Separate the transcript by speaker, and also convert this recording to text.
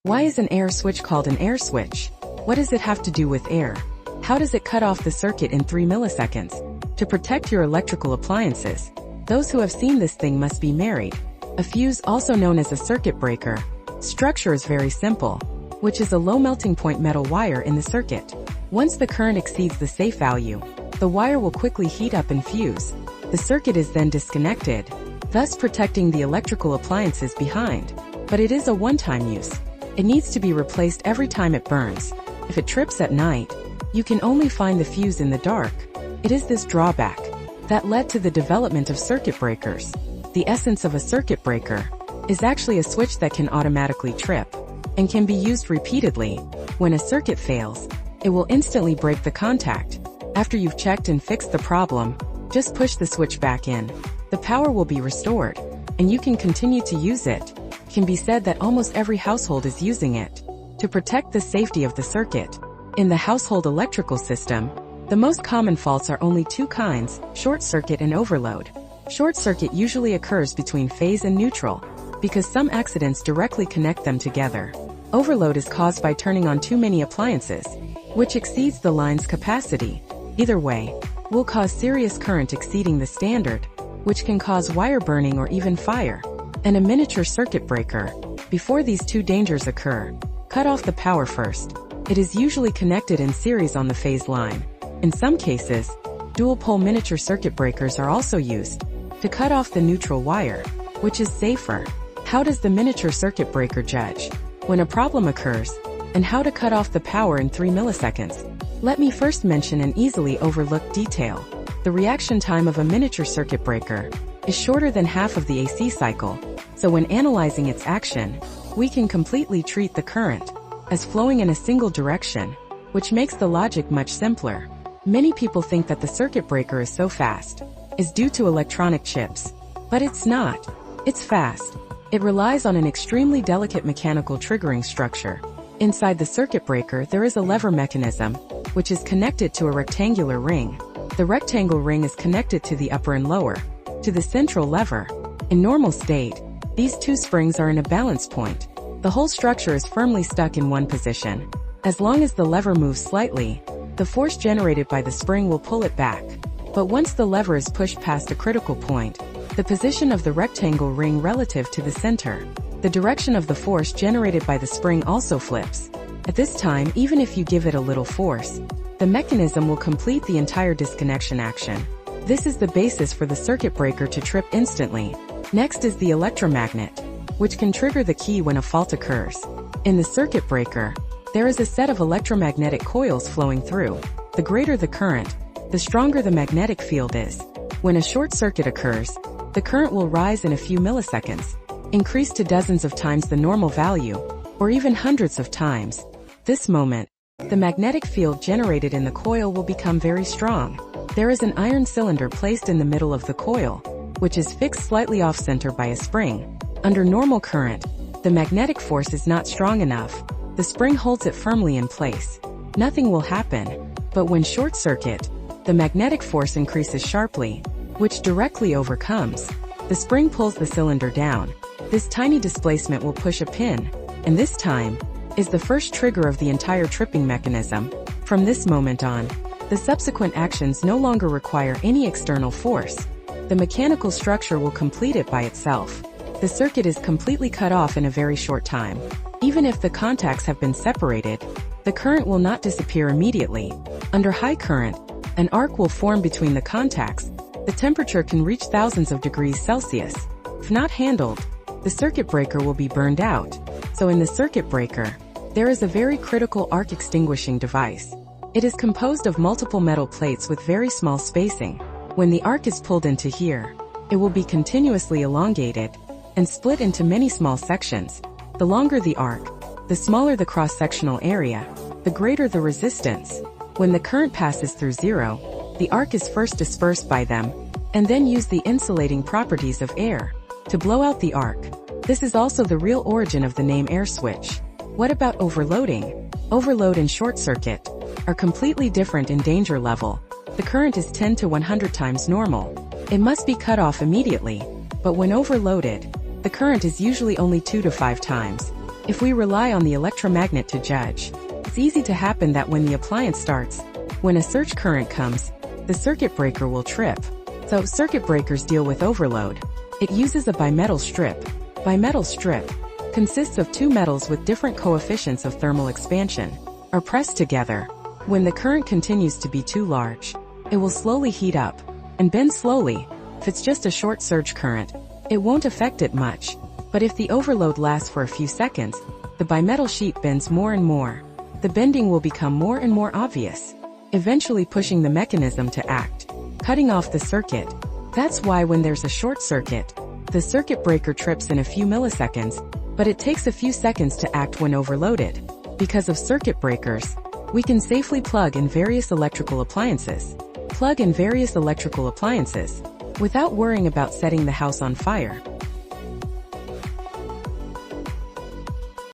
Speaker 1: Why is an air switch called an air switch? What does it have to do with air? How does it cut off the circuit in 3 milliseconds? To protect your electrical appliances. Those who have seen this thing must be married. A fuse, also known as a circuit breaker, structure is very simple, which is a low melting point metal wire in the circuit. Once the current exceeds the safe value, the wire will quickly heat up and fuse. The circuit is then disconnected, thus protecting the electrical appliances behind. But it is a one-time use. It needs to be replaced every time it burns. If it trips at night, you can only find the fuse in the dark. It is this drawback that led to the development of circuit breakers. The essence of a circuit breaker is actually a switch that can automatically trip and can be used repeatedly. When a circuit fails, it will instantly break the contact. After you've checked and fixed the problem, just push the switch back in. The power will be restored, and you can continue to use it. It can be said that almost every household is using it to protect the safety of the circuit. In the household electrical system, the most common faults are only two kinds: short circuit and overload. Short circuit usually occurs between phase and neutral, because some accidents directly connect them together. Overload is caused by turning on too many appliances, which exceeds the line's capacity. Either way, will cause serious current exceeding the standard, which can cause wire burning or even fire. And a miniature circuit breaker, before these two dangers occur, cut off the power first. It is usually connected in series on the phase line. In some cases, dual-pole miniature circuit breakers are also used to cut off the neutral wire, which is safer. How does the miniature circuit breaker judge when a problem occurs, and how to cut off the power in 3 milliseconds? Let me first mention an easily overlooked detail. The reaction time of a miniature circuit breaker is shorter than half of the AC cycle, so when analyzing its action, we can completely treat the current as flowing in a single direction, which makes the logic much simpler. Many people think that the circuit breaker is so fast is due to electronic chips, but it's not. It's fast. It relies on an extremely delicate mechanical triggering structure. Inside the circuit breaker there is a lever mechanism, which is connected to a rectangular ring. The rectangle ring is connected to the upper and lower, to the central lever. In normal state, these two springs are in a balance point. The whole structure is firmly stuck in one position. As long as the lever moves slightly, the force generated by the spring will pull it back. But once the lever is pushed past a critical point, the position of the rectangle ring relative to the center, the direction of the force generated by the spring also flips. At this time, even if you give it a little force, the mechanism will complete the entire disconnection action. This is the basis for the circuit breaker to trip instantly. Next is the electromagnet, which can trigger the key when a fault occurs. In the circuit breaker, there is a set of electromagnetic coils flowing through. The greater the current, the stronger the magnetic field is. When a short circuit occurs, the current will rise in a few milliseconds, increase to dozens of times the normal value, or even hundreds of times. This moment, the magnetic field generated in the coil will become very strong. There is an iron cylinder placed in the middle of the coil, which is fixed slightly off-center by a spring. Under normal current, the magnetic force is not strong enough. The spring holds it firmly in place. Nothing will happen. But when short circuit, the magnetic force increases sharply, which directly overcomes. The spring pulls the cylinder down. This tiny displacement will push a pin, and this time is the first trigger of the entire tripping mechanism. From this moment on, the subsequent actions no longer require any external force. The mechanical structure will complete it by itself. The circuit is completely cut off in a very short time. Even if the contacts have been separated, the current will not disappear immediately. Under high current, an arc will form between the contacts. The temperature can reach thousands of degrees Celsius. If not handled, the circuit breaker will be burned out. So in the circuit breaker, there is a very critical arc extinguishing device. It is composed of multiple metal plates with very small spacing. When the arc is pulled into here, it will be continuously elongated and split into many small sections. The longer the arc, the smaller the cross-sectional area, the greater the resistance. When the current passes through zero, the arc is first dispersed by them, and then use the insulating properties of air to blow out the arc. This is also the real origin of the name air switch. What about overloading? Overload and short circuit are completely different in danger level. The current is 10 to 100 times normal. It must be cut off immediately, but when overloaded, the current is usually only 2 to 5 times. If we rely on the electromagnet to judge, it's easy to happen that when the appliance starts, when a surge current comes, the circuit breaker will trip. So circuit breakers deal with overload. It uses a bimetal strip. Bimetal strip consists of two metals with different coefficients of thermal expansion, are pressed together. When the current continues to be too large, it will slowly heat up and bend slowly. If it's just a short surge current, it won't affect it much. But if the overload lasts for a few seconds, the bimetal sheet bends more and more. The bending will become more and more obvious, eventually pushing the mechanism to act, cutting off the circuit. That's why when there's a short circuit, the circuit breaker trips in a few milliseconds, but it takes a few seconds to act when overloaded. Because of circuit breakers, we can safely plug in various electrical appliances. Plug in various electrical appliances without worrying about setting the house on fire.